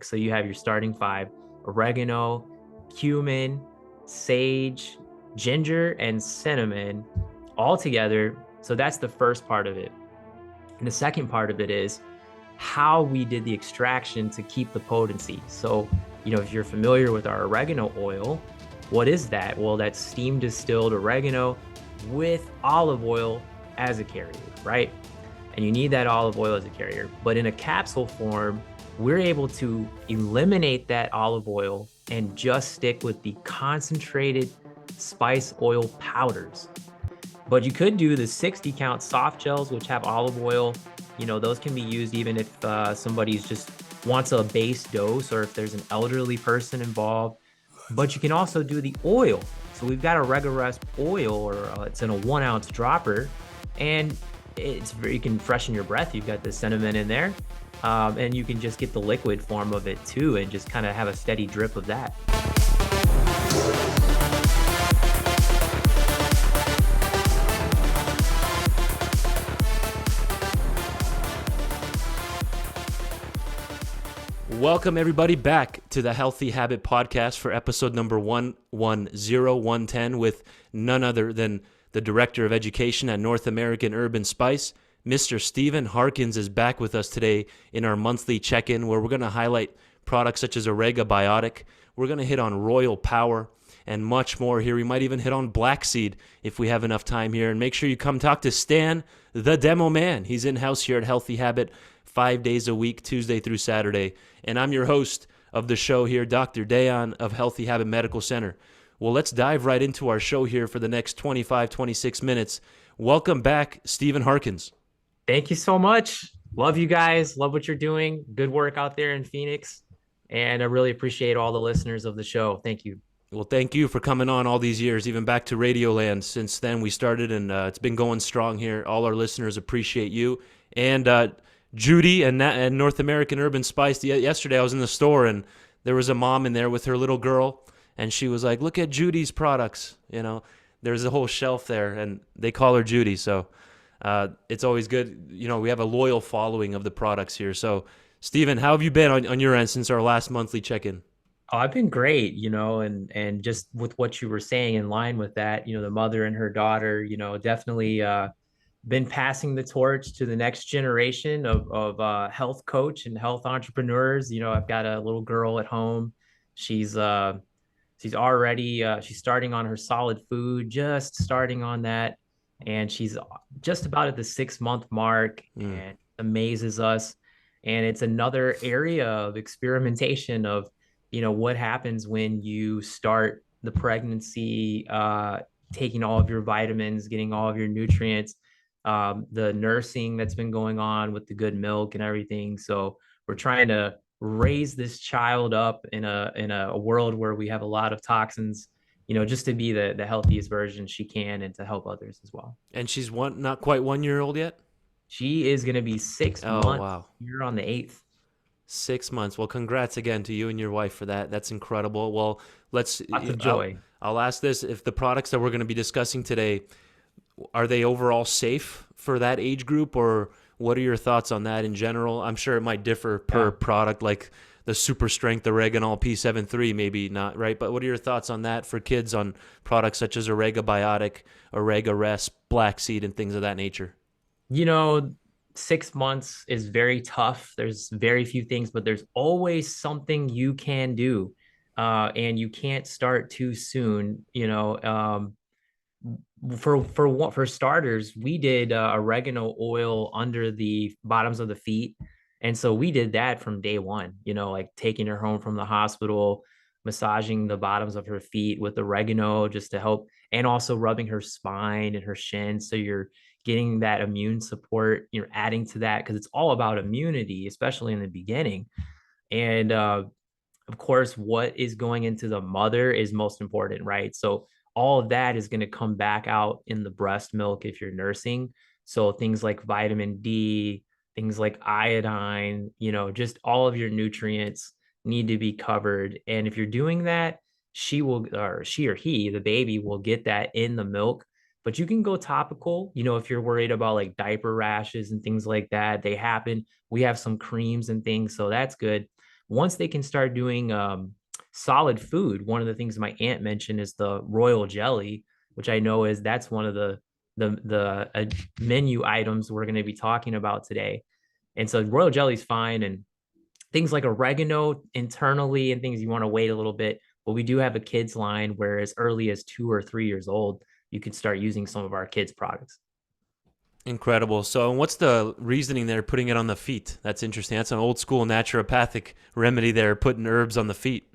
garlic. So you have your starting five: oregano, cumin, sage, ginger, and cinnamon all together. So that's the first part of it. And the second part of it is how we did the extraction to keep the potency. So, if you're familiar with our oregano oil, what is that? Well, that's steam distilled oregano with olive oil as a carrier, right? And you need that olive oil as a carrier. But in a capsule form, we're able to eliminate that olive oil and just stick with the concentrated spice oil powders. But you could do the 60 count soft gels, which have olive oil. Those can be used even if somebody's just wants a base dose or if there's an elderly person involved. But you can also do the oil. So we've got a OregaRESP oil, or it's in a 1 ounce dropper, and you can freshen your breath. You've got the cinnamon in there, and you can just get the liquid form of it too, and just kind of have a steady drip of that. Welcome everybody back to the Healthy Habit Podcast for episode number 110110 with none other than the Director of Education at North American Herb & Spice. Mr. Steven Harkins is back with us today in our monthly check-in where we're going to highlight products such as OregaBiotic. We're going to hit on Royal Power and much more here. We might even hit on Black Seed if we have enough time here. And make sure you come talk to Stan, the Demo Man. He's in-house here at Healthy Habit 5 days a week, Tuesday through Saturday. And I'm your host of the show here, Dr. Dayan of Healthy Habit Medical Center. Well, let's dive right into our show here for the next 25, 26 minutes. Welcome back, Steven Harkins. Thank you so much. Love you guys. Love what you're doing. Good work out there in Phoenix. And I really appreciate all the listeners of the show. Thank you. Well, thank you for coming on all these years, even back to Radioland. Since then, we started, and it's been going strong here. All our listeners appreciate you. And Judy and North American Herb & Spice. Yesterday I was in the store and there was a mom in there with her little girl and she was like, look at Judy's products. There's a whole shelf there and they call her Judy. So it's always good. We have a loyal following of the products here. So Steven, how have you been on your end since our last monthly check-in? Oh, I've been great, and just with what you were saying in line with that, the mother and her daughter, definitely been passing the torch to the next generation of health coach and health entrepreneurs. I've got a little girl at home. She's already she's starting on her solid food, just starting on that, and she's just about at the 6-month mark, and amazes us. And it's another area of experimentation of what happens when you start the pregnancy, taking all of your vitamins, getting all of your nutrients, the nursing that's been going on with the good milk and everything. So we're trying to raise this child up in a world where we have a lot of toxins, just to be the healthiest version she can and to help others as well. And she's not quite 1 year old yet? She is going to be 6 months. Wow. You're on the 8th. 6 months. Well, congrats again to you and your wife for that. That's incredible. Well, lots of joy. I'll ask this. If the products that we're going to be discussing today, are they overall safe for that age group, or what are your thoughts on that in general? I'm sure it might differ per product, like the super strength oregano P73, maybe not, right? But what are your thoughts on that for kids on products such as OregaBiotic, OregaRESP, Black Seed, and things of that nature? 6 months is very tough. There's very few things, but there's always something you can do. And you can't start too soon. For starters, we did oregano oil under the bottoms of the feet. And so we did that from day one, like taking her home from the hospital, massaging the bottoms of her feet with oregano just to help, and also rubbing her spine and her shin. So you're getting that immune support, you're adding to that because it's all about immunity, especially in the beginning. And of course, what is going into the mother is most important, right? So all of that is going to come back out in the breast milk if you're nursing. So things like vitamin D, things like iodine, just all of your nutrients need to be covered. And if you're doing that, she or he, the baby, will get that in the milk. But you can go topical, if you're worried about like diaper rashes and things like that. They happen. We have some creams and things, so that's good. once they can start doing solid food, one of the things my aunt mentioned is the royal jelly, which I know is that's one of the menu items we're going to be talking about today. And so royal jelly is fine, and things like oregano internally and things you want to wait a little bit. But we do have a kids line where as early as 2 or 3 years old, you can start using some of our kids products. Incredible. So, what's the reasoning there, putting it on the feet? That's interesting. That's an old school naturopathic remedy there, putting herbs on the feet.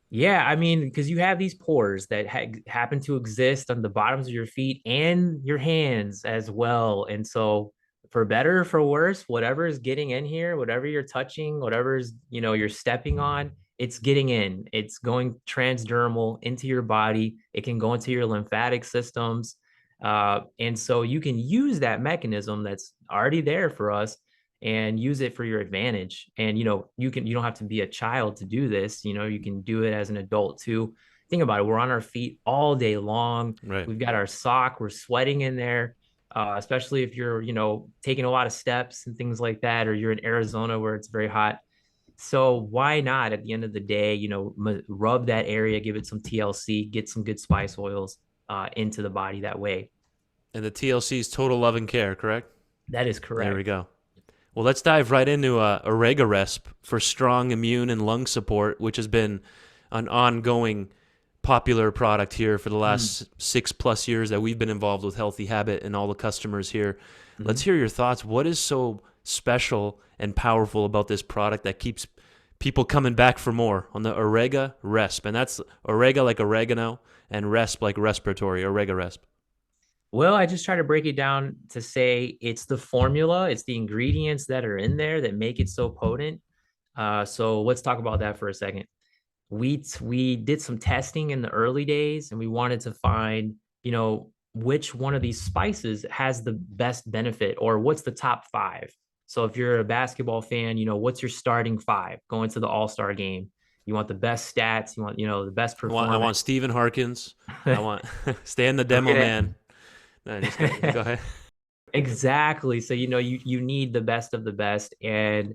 Yeah, I mean, because you have these pores that happen to exist on the bottoms of your feet and your hands as well. And so, for better or for worse, whatever is getting in here, whatever you're touching, whatever's, you're stepping on, it's getting in. It's going transdermal into your body. It can go into your lymphatic systems. And so you can use that mechanism that's already there for us and use it for your advantage. And you don't have to be a child to do this. You can do it as an adult too. Think about it. We're on our feet all day long. Right. We've got our sock, we're sweating in there. Especially if you're, taking a lot of steps and things like that, or you're in Arizona where it's very hot. So why not at the end of the day, rub that area, give it some TLC, get some good spice oils into the body that way. And the TLC is total love and care, correct? That is There we correct. go. Well, let's dive right into OregaRESP for strong immune and lung support, which has been an ongoing popular product here for the last 6+ years that we've been involved with Healthy Habit and all the customers here. Mm-hmm. Let's hear your thoughts. What is so special and powerful about this product that keeps people coming back for more on the OregaRESP? And that's Orega like oregano and RESP like respiratory, OregaRESP. Well, I just try to break it down to say it's the formula, it's the ingredients that are in there that make it so potent. So let's talk about that for a second. We did some testing in the early days, and we wanted to find, which one of these spices has the best benefit, or what's the top five. So if you're a basketball fan, what's your starting five going to the All-Star game? You want the best stats, you want, the best I want performance. Steven Harkins. I want Stan the We're Demo gonna Man. No, just kidding. Go ahead. Exactly. So, you need the best of the best. And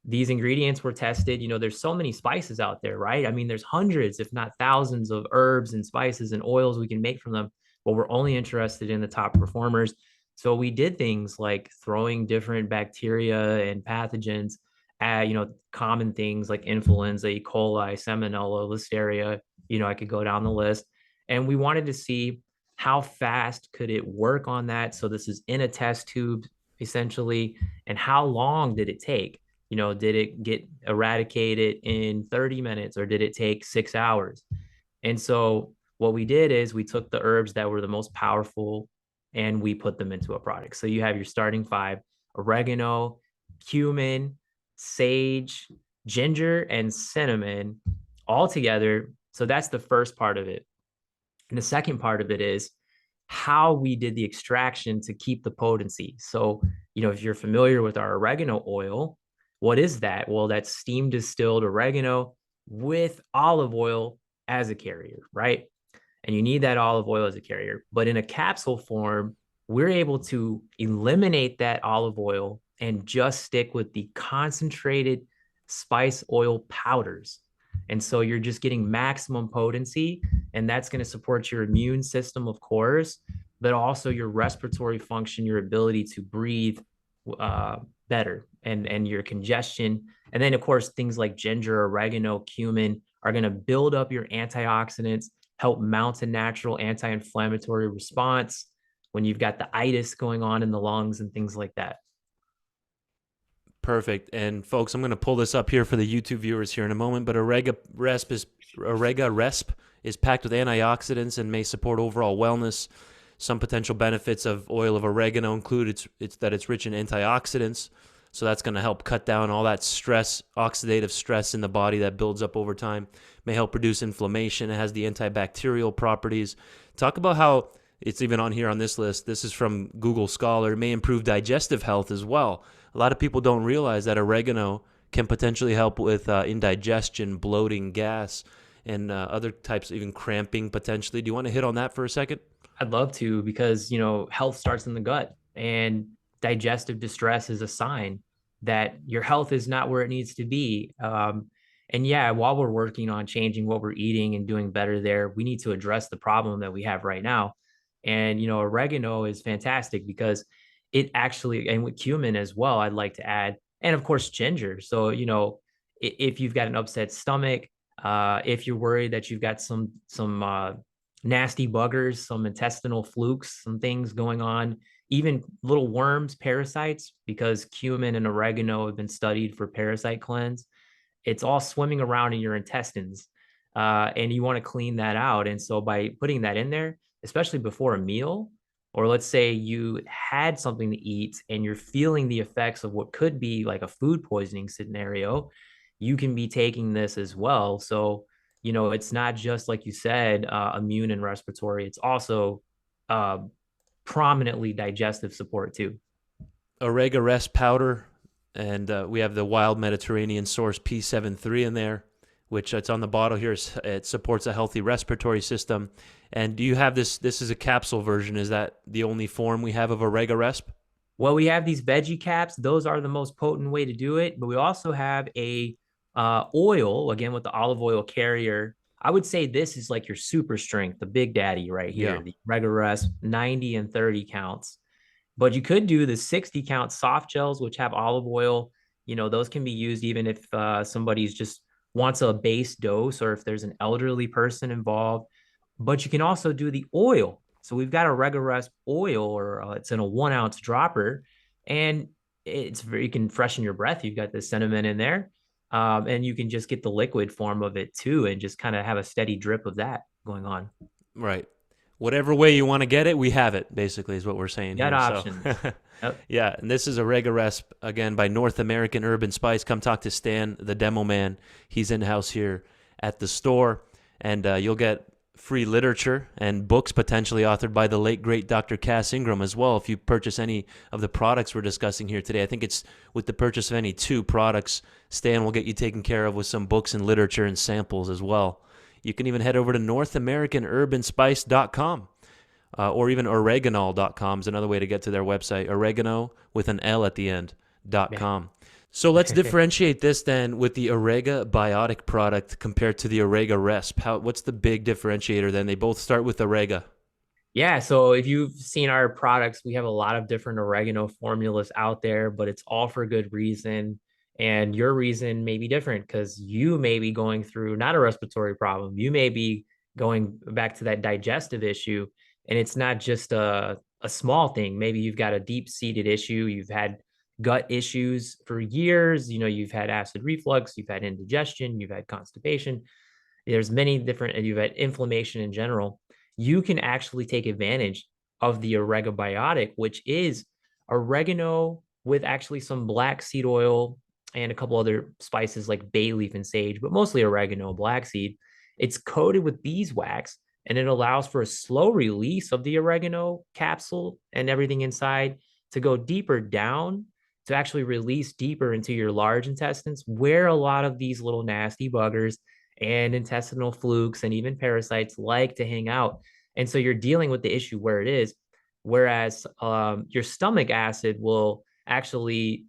these ingredients were tested. There's so many spices out there, right? I mean, there's hundreds, if not thousands, of herbs and spices and oils we can make from them, but we're only interested in the top performers. So we did things like throwing different bacteria and pathogens at, common things like influenza, E. coli, salmonella, listeria. I could go down the list. And we wanted to see how fast could it work on that. So this is in a test tube essentially. And how long did it take? Did it get eradicated in 30 minutes or did it take 6 hours? And so what we did is we took the herbs that were the most powerful and we put them into a product. So you have your starting five: oregano, cumin, sage, ginger, and cinnamon all together. So that's the first part of it. And the second part of it is how we did the extraction to keep the potency. So, if you're familiar with our oregano oil, what is that? Well, that's steam distilled oregano with olive oil as a carrier, right? And you need that olive oil as a carrier. But in a capsule form, we're able to eliminate that olive oil and just stick with the concentrated spice oil powders. And so you're just getting maximum potency, and that's going to support your immune system, of course, but also your respiratory function, your ability to breathe uh, better, and your congestion. And then, of course, things like ginger, oregano, cumin are going to build up your antioxidants, help mount a natural anti-inflammatory response when you've got the itis going on in the lungs and things like that. Perfect. And folks, I'm going to pull this up here for the YouTube viewers here in a moment, but OregaRESP is packed with antioxidants and may support overall wellness. Some potential benefits of oil of oregano include it's that it's rich in antioxidants, so that's going to help cut down all that stress, oxidative stress in the body that builds up over time. May help reduce inflammation. It has the antibacterial properties. Talk about how it's even on here on this list. This is from Google Scholar. It may improve digestive health as well. A lot of people don't realize that oregano can potentially help with indigestion, bloating, gas, and other types, even cramping potentially. Do you want to hit on that for a second? I'd love to, because, health starts in the gut, and digestive distress is a sign that your health is not where it needs to be. And yeah, while we're working on changing what we're eating and doing better there, we need to address the problem that we have right now. And, oregano is fantastic because it actually, and with cumin as well, I'd like to add, and of course, ginger. So, if you've got an upset stomach, if you're worried that you've got some nasty buggers, some intestinal flukes, some things going on, even little worms, parasites, because cumin and oregano have been studied for parasite cleanse. It's all swimming around in your intestines, and you want to clean that out. And so by putting that in there, especially before a meal, or let's say you had something to eat and you're feeling the effects of what could be like a food poisoning scenario, you can be taking this as well. So, it's not just like you said, immune and respiratory, it's also uh, prominently digestive support too. OregaRESP powder, and we have the wild Mediterranean source P73 in there, which it's on the bottle here. It supports a healthy respiratory system. And do you have this? This is a capsule version. Is that the only form we have of OregaRESP? Well, we have these veggie caps. Those are the most potent way to do it. But we also have a oil, again, with the olive oil carrier. I would say this is like your super strength, the big daddy right Yeah. here, the OregaRESP 90 and 30 counts. But you could do the 60 count soft gels, which have olive oil. Those can be used even if somebody's just wants a base dose or if there's an elderly person involved. But you can also do the oil. So we've got a OregaRESP oil, or it's in a 1 ounce dropper, and you can freshen your breath. You've got the cinnamon in there, and you can just get the liquid form of it too, and just kind of have a steady drip of that going on. Right. Whatever way you want to get it, we have it, basically, is what we're saying You got here. So, options. Yep. yeah, and this is OregaRESP, again, by North American Herb and Spice. Come talk to Stan, the demo man. He's in-house here at the store, and you'll get free literature and books potentially authored by the late, great Dr. Cass Ingram as well if you purchase any of the products we're discussing here today. I think it's with the purchase of any 2 products, Stan will get you taken care of with some books and literature and samples as well. You can even head over to NorthAmericanHerbandSpice.com, or even oreganol.com is another way to get to their website. Oregano with an L at the end.com. So let's differentiate this then with the OregaBiotic product compared to the OregaRESP. What's the big differentiator then? They both start with Orega. Yeah, so if you've seen our products, we have a lot of different oregano formulas out there, but it's all for good reason. And your reason may be different because you may be going through not a respiratory problem. You may be going back to that digestive issue. And it's not just a small thing. Maybe you've got a deep-seated issue. You've had gut issues for years. You've had acid reflux, you've had indigestion, you've had constipation. There's many different, and you've had inflammation in general. You can actually take advantage of the OregaBiotic, which is oregano with actually some black seed oil and a couple other spices like bay leaf and sage, but mostly oregano, black seed. It's coated with beeswax, and it allows for a slow release of the oregano capsule and everything inside to go deeper down, to actually release deeper into your large intestines, where a lot of these little nasty buggers and intestinal flukes and even parasites like to hang out. And so you're dealing with the issue where it is. Whereas your stomach acid will actually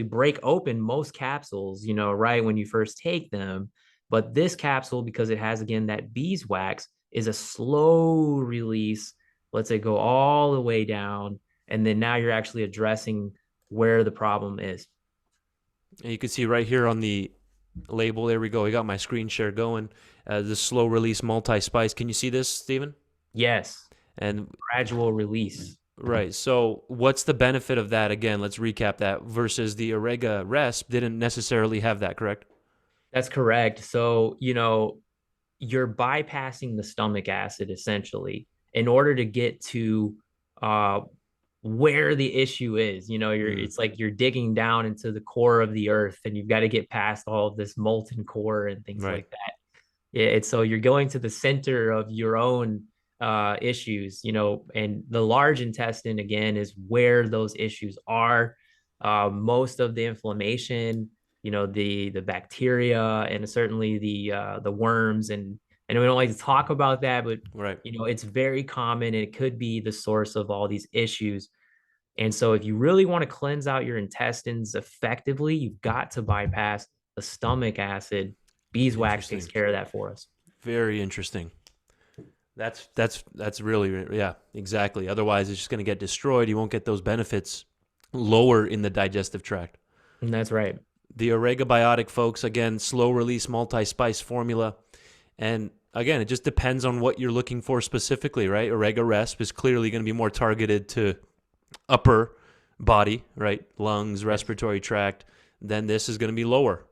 break open most capsules, right when you first take them. But this capsule, because it has again that beeswax, is a slow release. Let's say go all the way down, and then now you're actually addressing where the problem is. And you can see right here on the label, there we go. I got my screen share going. The slow release multi-spice. Can you see this, Steven? Yes. And Gradual release. right. So what's the benefit of that? Again, let's recap that versus the OregaRESP didn't necessarily have that, correct? That's correct. So, you're bypassing the stomach acid essentially in order to get to uh, where the issue is. It's like you're digging down into the core of the earth, and you've got to get past all of this molten core and things Right. like that. It's so you're going to the center of your own issues, and the large intestine again is where those issues are. Most of the inflammation, the bacteria, and certainly the worms, and we don't like to talk about that, but Right. it's very common, and it could be the source of all these issues. And so if you really want to cleanse out your intestines effectively, you've got to bypass the stomach acid, beeswax takes Interesting. care of that for us. Very interesting. That's really, yeah, exactly. Otherwise, it's just going to get destroyed. You won't get those benefits lower in the digestive tract. And that's right. The OregaBiotic, folks, again, slow release multi-spice formula. And again, it just depends on what you're looking for specifically, right? OregaRESP is clearly going to be more targeted to upper body, right? Lungs, respiratory tract. Then this is going to be lower.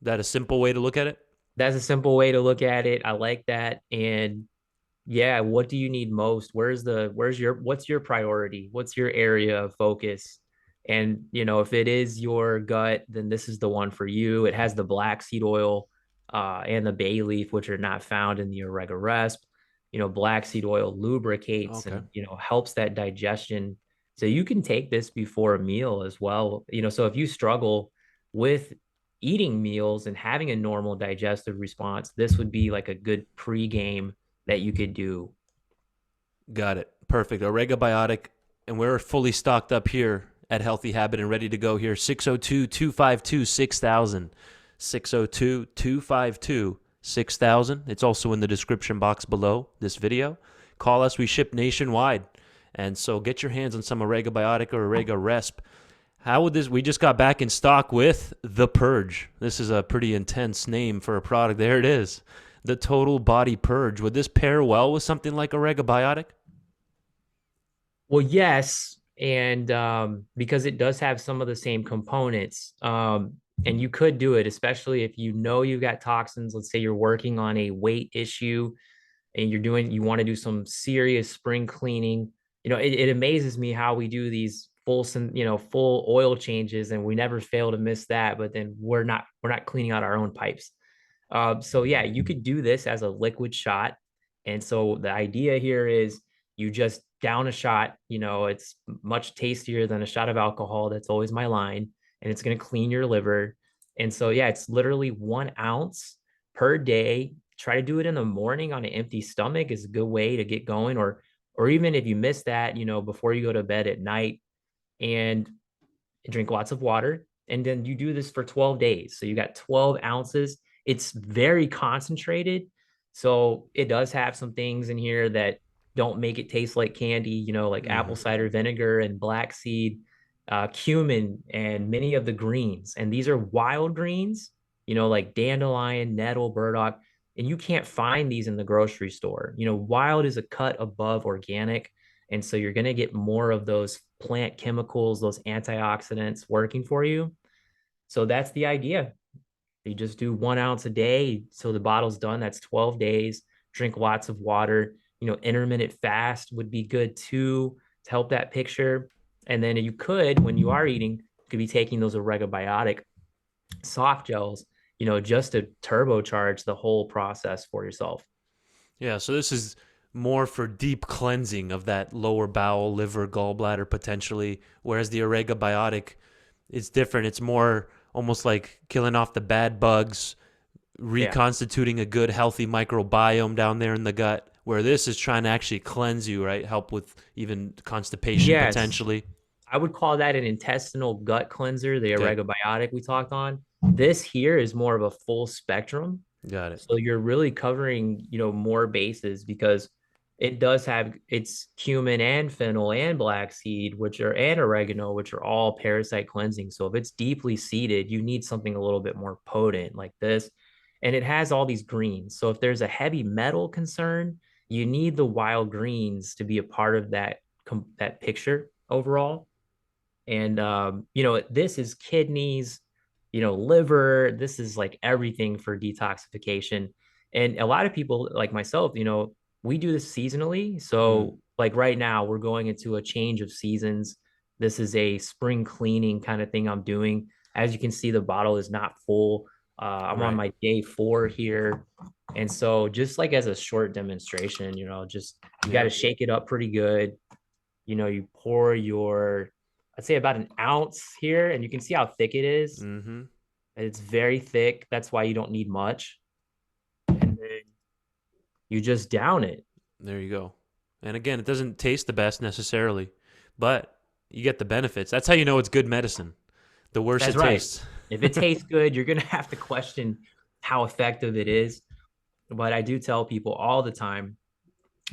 That a simple way to look at it? That's a simple way to look at it. I like that. And yeah, what do you need most? What's your priority? What's your area of focus? And if it is your gut, then this is the one for you. It has the black seed oil and the bay leaf, which are not found in the OregaRESP. Black seed oil lubricates Okay. and helps that digestion. So you can take this before a meal as well. So if you struggle with eating meals and having a normal digestive response, this would be like a good pregame that you could do. Got it. Perfect. OregaBiotic. And we're fully stocked up here at Healthy Habit and ready to go here. 602-252-6000. 602-252-6000. It's also in the description box below this video. Call us. We ship nationwide. And so get your hands on some OregaBiotic or OregaRESP. How would this? We just got back in stock with the Purge. This is a pretty intense name for a product. There it is. The Total Body Purge. Would this pair well with something like OregaBiotic? Well, yes, and because it does have some of the same components, and you could do it, especially if you've got toxins. Let's say you're working on a weight issue, and you want to do some serious spring cleaning. It amazes me how we do these full oil changes, and we never fail to miss that. But then we're not cleaning out our own pipes. So yeah, you could do this as a liquid shot. And so the idea here is you just down a shot, it's much tastier than a shot of alcohol. That's always my line. And it's going to clean your liver. And so, yeah, it's literally 1 ounce per day. Try to do it in the morning on an empty stomach is a good way to get going. Or even if you miss that, before you go to bed at night, and drink lots of water. And then you do this for 12 days. So you got 12 ounces. It's very concentrated. So it does have some things in here that don't make it taste like candy, like apple cider vinegar and black seed, cumin, and many of the greens. And these are wild greens, like dandelion, nettle, burdock. And you can't find these in the grocery store. Wild is a cut above organic. And so you're going to get more of those plant chemicals, those antioxidants working for you. So that's the idea. You just do 1 ounce a day. So the bottle's done. That's 12 days. Drink lots of water. Intermittent fast would be good too to help that picture. And then you could, when you are eating, you could be taking those OregaBiotic soft gels, just to turbocharge the whole process for yourself. Yeah, so this is more for deep cleansing of that lower bowel, liver, gallbladder potentially, whereas the OregaBiotic is different. It's more almost like killing off the bad bugs, reconstituting a good, healthy microbiome down there in the gut, where this is trying to actually cleanse you, right? Help with even constipation potentially. I would call that an intestinal gut cleanser, the Okay. OregaBiotic we talked on. This here is more of a full spectrum. Got it. So you're really covering, more bases because it does have its cumin and fennel and black seed, and oregano, which are all parasite cleansing. So if it's deeply seated, you need something a little bit more potent like this. And it has all these greens. So if there's a heavy metal concern, you need the wild greens to be a part of that picture overall. And this is kidneys, liver. This is like everything for detoxification. And a lot of people like myself, we do this seasonally. So like right now, we're going into a change of seasons. This is a spring cleaning kind of thing I'm doing. As you can see, the bottle is not full. I'm on my day 4 here. And so just like as a short demonstration, just you got to shake it up pretty good. You pour I'd say about 1 ounce here, and you can see how thick it is. Mm-hmm. It's very thick. That's why you don't need much. And then you just down it. There you go. And again, it doesn't taste the best necessarily, but you get the benefits. That's how you know it's good medicine. The worse it tastes. If it tastes good, you're gonna have to question how effective it is. But I do tell people all the time,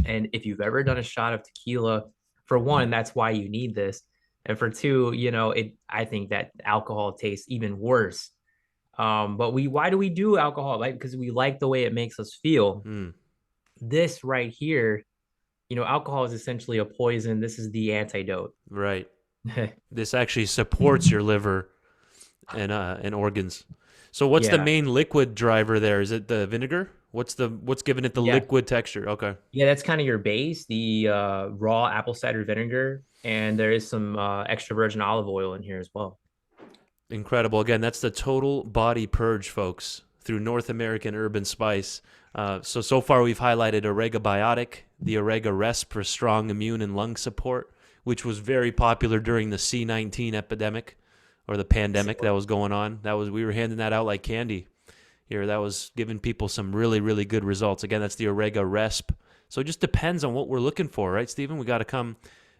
and if you've ever done a shot of tequila, for one, that's why you need this. And for two, I think that alcohol tastes even worse. But why do we do alcohol? Like, because we like the way it makes us feel. Mm, This right here, alcohol is essentially a poison. This is the antidote. right. This actually supports your liver and organs. So what's the Yeah. main liquid driver there? Is it the vinegar? What's giving it the Yeah. liquid texture? Okay. Yeah, that's kind of your base, the raw apple cider vinegar, and there is some extra virgin olive oil in here as well. Incredible. Again, that's the Total Body Purge, folks, through North American Urban Spice. So far we've highlighted OregaBiotic, the OregaRESP for strong immune and lung support, which was very popular during the C-19 epidemic or the pandemic that was going on. We were handing that out like candy here. That was giving people some really, really good results. Again, that's the OregaRESP. So it just depends on what we're looking for, right, Steven? We got to come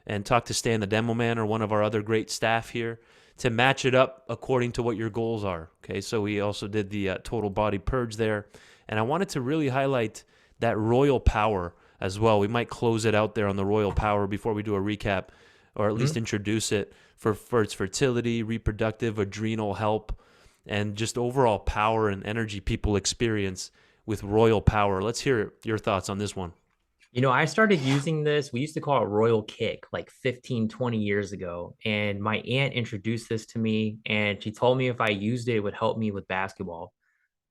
and talk to Stan, the demo man, or one of our other great staff here to match it up according to what your goals are. Okay, so we also did the total body purge there. And I wanted to really highlight that royal power as well. We might close it out there on the royal power before we do a recap, or at least introduce it for its fertility, reproductive, adrenal help, and just overall power and energy people experience with royal power. Let's hear your thoughts on this one. I started using this. We used to call it Royal Kick like 15, 20 years ago. And my aunt introduced this to me, and she told me if I used it, it would help me with basketball.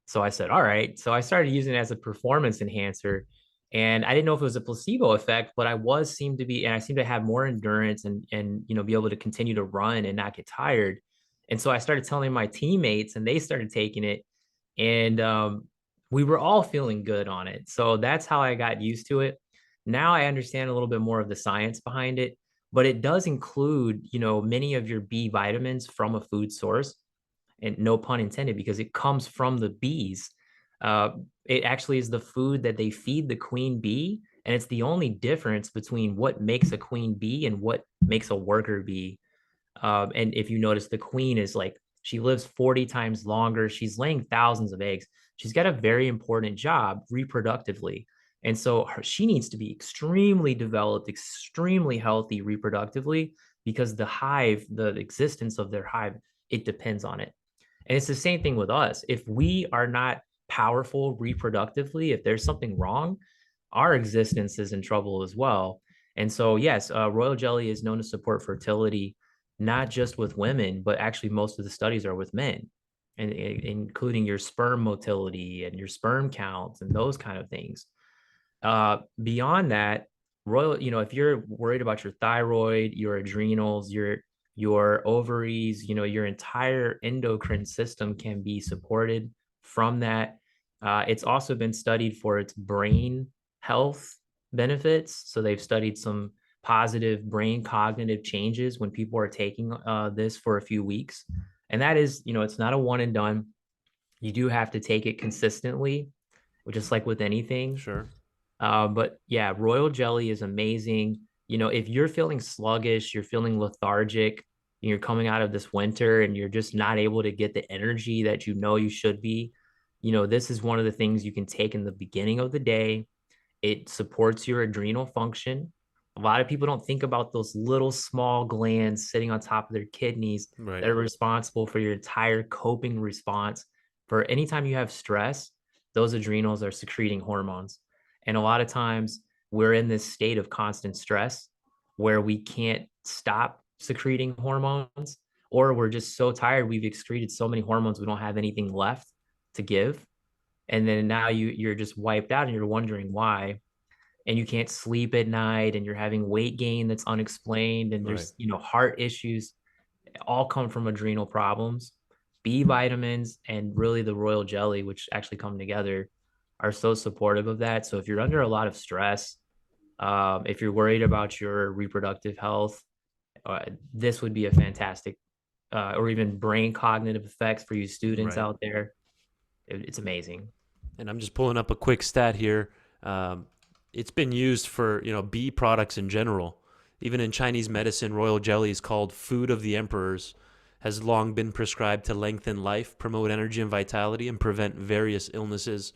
So I said, all right. So I started using it as a performance enhancer. And I didn't know if it was a placebo effect, but I seemed to have more endurance and be able to continue to run and not get tired. And so I started telling my teammates, and they started taking it. And we were all feeling good on it. So that's how I got used to it. Now I understand a little bit more of the science behind it, but it does include, many of your B vitamins from a food source, and no pun intended, because it comes from the bees. Uh, it actually is the food that they feed the queen bee, and it's the only difference between what makes a queen bee and what makes a worker bee. And if you notice, the queen is like, she lives 40 times longer. She's laying thousands of eggs. She's got a very important job reproductively. And so she needs to be extremely developed, extremely healthy reproductively, because the existence of their hive, it depends on it. And it's the same thing with us. If we are not powerful reproductively, if there's something wrong, our existence is in trouble as well. And so, yes, royal jelly is known to support fertility, not just with women, but actually most of the studies are with men, and including your sperm motility and your sperm counts and those kind of things. Beyond that, if you're worried about your thyroid, your adrenals, your ovaries, your entire endocrine system can be supported from that. It's also been studied for its brain health benefits. So they've studied some positive brain cognitive changes when people are taking this for a few weeks. And that is, it's not a one and done. You do have to take it consistently, just like with anything. Sure. But yeah, royal jelly is amazing. If you're feeling sluggish, you're feeling lethargic, and you're coming out of this winter and you're just not able to get the energy that you should be, this is one of the things you can take in the beginning of the day. It supports your adrenal function. A lot of people don't think about those little small glands sitting on top of their kidneys Right. that are responsible for your entire coping response. For anytime you have stress, those adrenals are secreting hormones. And a lot of times we're in this state of constant stress where we can't stop secreting hormones, or we're just so tired, we've excreted so many hormones, we don't have anything left to give. And then now you're just wiped out and you're wondering why. And you can't sleep at night and you're having weight gain that's unexplained. And Right. there's, heart issues, all come from adrenal problems. B vitamins and really the royal jelly, which actually come together, are so supportive of that. So if you're under a lot of stress, if you're worried about your reproductive health, this would be a fantastic, or even brain cognitive effects for you students Right. out there. It's amazing. And I'm just pulling up a quick stat here. It's been used for bee products in general. Even in Chinese medicine, royal jelly is called food of the emperors. has long been prescribed to lengthen life, promote energy and vitality, and prevent various illnesses.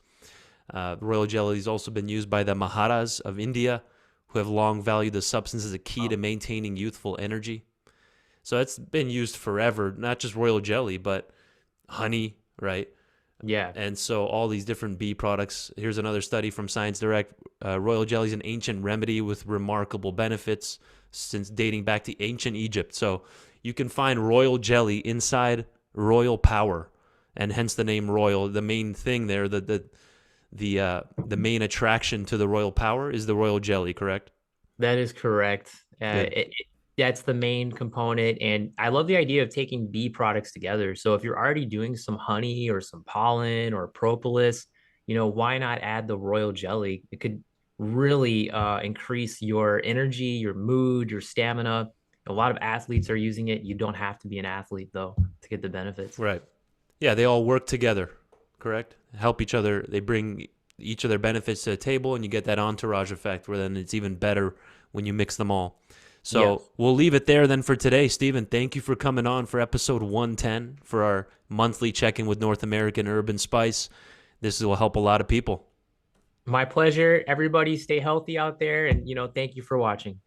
Royal jelly has also been used by the Maharas of India, who have long valued the substance as a key to maintaining youthful energy. So it's been used forever, not just royal jelly, but honey, right? Yeah. And so all these different bee products. Here's another study from Science Direct. Royal jelly is an ancient remedy with remarkable benefits since dating back to ancient Egypt. So you can find royal jelly inside royal power, and hence the name royal. The main thing there, the main attraction to the royal power is the royal jelly, correct? That is correct. Good. That's the main component. And I love the idea of taking bee products together. So if you're already doing some honey or some pollen or propolis, why not add the royal jelly? It could really increase your energy, your mood, your stamina. A lot of athletes are using it. You don't have to be an athlete, though, to get the benefits. Right. Yeah, they all work together, correct? Help each other. They bring each of their benefits to the table, and you get that entourage effect where then it's even better when you mix them all. So Yes. we'll leave it there then for today. Steven, thank you for coming on for episode 110 for our monthly check-in with North American Herb and Spice. This will help a lot of people. My pleasure. Everybody stay healthy out there. And, thank you for watching.